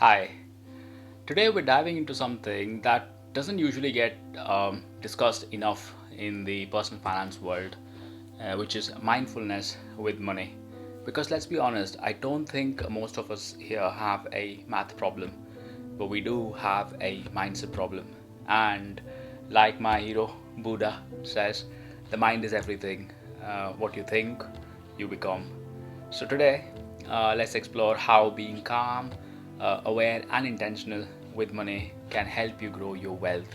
Hi, today we're diving into something that doesn't usually get discussed enough in the personal finance world, which is mindfulness with money. Because let's be honest, I don't think most of us here have a math problem, but we do have a mindset problem. And like my hero Buddha says, the mind is everything. What you think, you become. So, today, let's explore how being calm, aware, and intentional with money can help you grow your wealth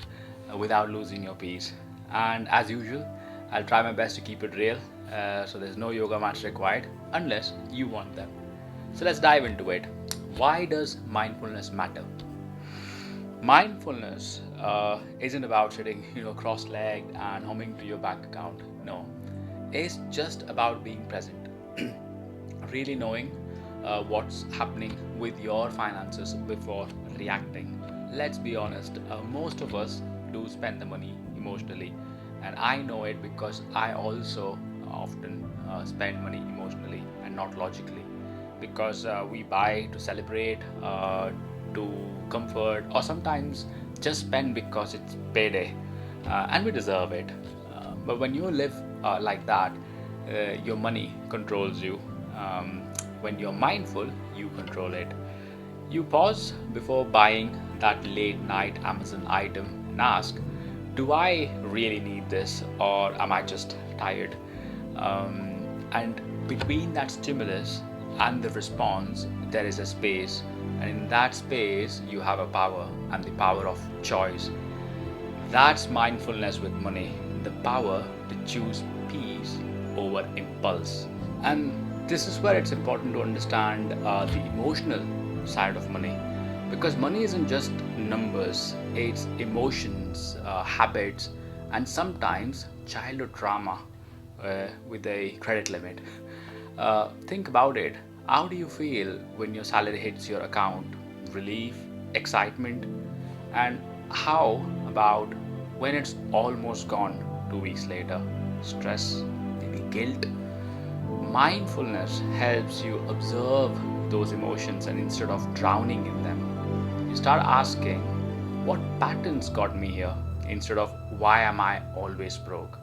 without losing your peace. And as usual, I'll try my best to keep it real, so there's no yoga mats required unless you want them. So, let's dive into it. Why does mindfulness matter? Mindfulness isn't about sitting, cross-legged and humming to your bank account. No, it's just about being present, really knowing what's happening with your finances before reacting. Let's be honest, most of us do spend the money emotionally, and I know it because I also often spend money emotionally and not logically because we buy to celebrate, to comfort, or sometimes just spend because it's payday and we deserve it. But when you live like that, your money controls you. When you're mindful, you control it. You pause before buying that late night Amazon item and ask, do I really need this or am I just tired? And between that stimulus and the response, there is a space. And in that space, you have a power and the power of choice. That's mindfulness with money, the power to choose peace over impulse. And this is where it's important to understand the emotional side of money because money isn't just numbers, it's emotions, habits, and sometimes childhood trauma with a credit limit. Think about it. How do you feel when your salary hits your account? Relief, excitement, and how about when it's almost gone 2 weeks later? Stress, maybe guilt. Mindfulness helps you observe those emotions and instead of drowning in them, you start asking, what patterns got me here instead of why am I always broke?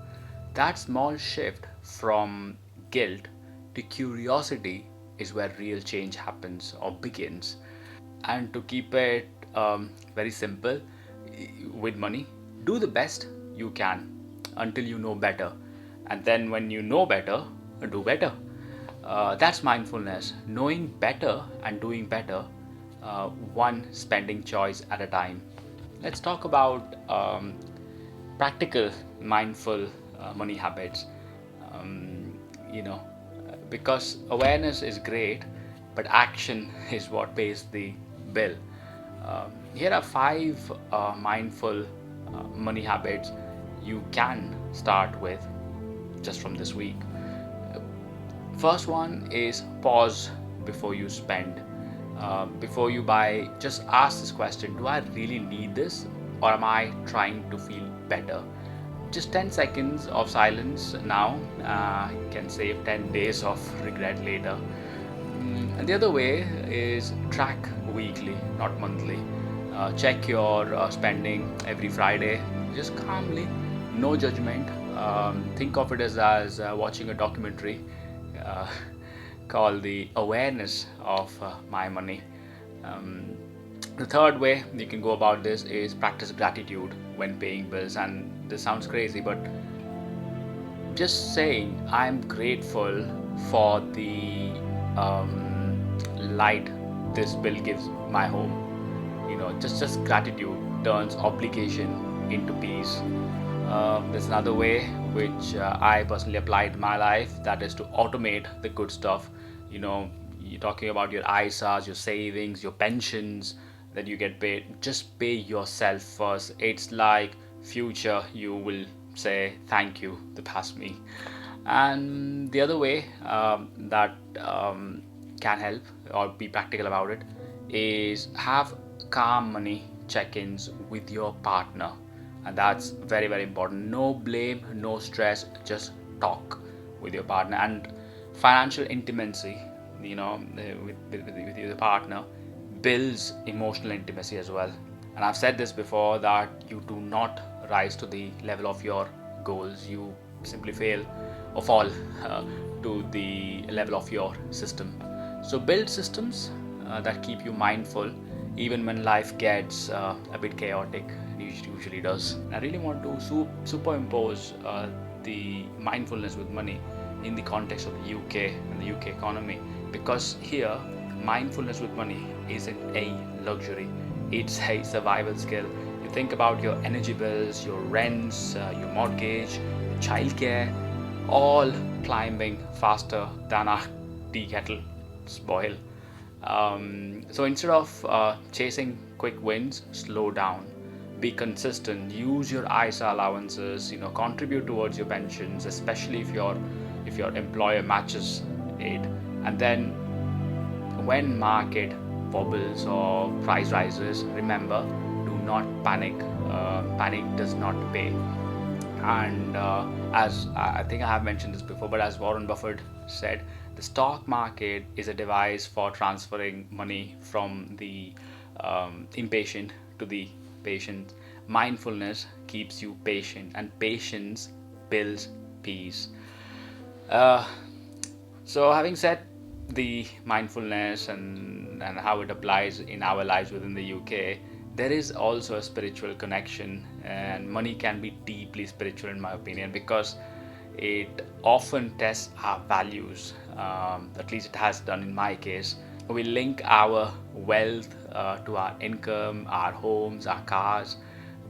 That small shift from guilt to curiosity is where real change happens or begins. And to keep it very simple with money, do the best you can until you know better. And then when you know better, do better. That's mindfulness, knowing better and doing better, one spending choice at a time. Let's talk about practical mindful money habits. Um, you know, because awareness is great, but action is what pays the bill. Here are five mindful money habits you can start with just from this week. First one is pause before you spend. Before you buy, just ask this question: do I really need this, or am I trying to feel better? Just 10 seconds of silence now can save 10 days of regret later. And the other way is track weekly, not monthly. Check your spending every Friday, just calmly, no judgment. Think of it as watching a documentary uh, called The Awareness of My Money. Um, the third way you can go about this is practice gratitude when paying bills. And this sounds crazy, but just saying I'm grateful for the light this bill gives my home. Just gratitude turns obligation into peace. There's another way which I personally applied in my life, that is to automate the good stuff. You're talking about your ISAs, your savings, your pensions that you get paid. Just pay yourself first. It's like future you will say thank you to pass me. And the other way that can help or be practical about it is have calm money check-ins with your partner, and that's very very important. No blame, no stress, just talk with your partner. And financial intimacy, with your partner, builds emotional intimacy as well. And I've said this before, that you do not rise to the level of your goals, you simply fail or fall to the level of your system. So build systems that keep you mindful even when life gets a bit chaotic. It usually does. I really want to superimpose the mindfulness with money in the context of the UK and the UK economy, because here mindfulness with money isn't a luxury, it's a survival skill. You think about your energy bills, your rents, your mortgage, your childcare, all climbing faster than our tea kettles boil. So instead of chasing quick wins, slow down, be consistent, use your ISA allowances, contribute towards your pensions, especially if your employer matches it. And then when market wobbles or price rises, remember, do not panic. Panic does not pay. And as I think I have mentioned this before, but as Warren Buffett said, the stock market is a device for transferring money from the impatient to the patient. Mindfulness keeps you patient, and patience builds peace. Uh, so, having said the mindfulness and how it applies in our lives within the UK, there is also a spiritual connection, and money can be deeply spiritual, in my opinion, because it often tests our values. At least it has done in my case. We link our wealth to our income, our homes, our cars,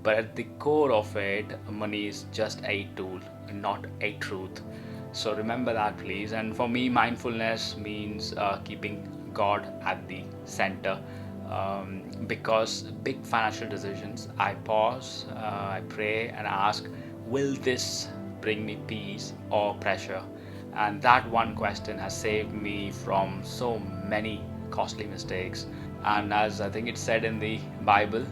but at the core of it, money is just a tool, not a truth. So remember that, please. And for me, mindfulness means keeping God at the center. Because big financial decisions, I pause, I pray, and ask, will this bring me peace or pressure? And that one question has saved me from so many costly mistakes. And as I think it's said in the Bible,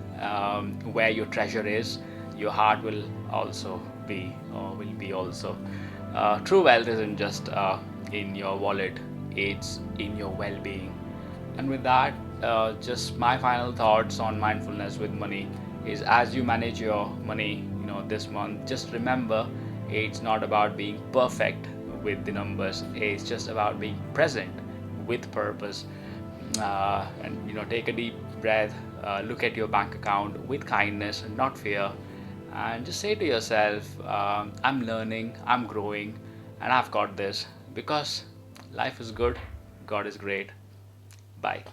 where your treasure is, your heart will also be, or will be also. True wealth isn't just in your wallet, it's in your well being. And with that, just my final thoughts on mindfulness with money is, as you manage your money, this month, just remember, it's not about being perfect with the numbers. It's just about being present with purpose. And take a deep breath. Look at your bank account with kindness and not fear, and just say to yourself, I'm learning, I'm growing, and I've got this, because life is good, God is great. Bye.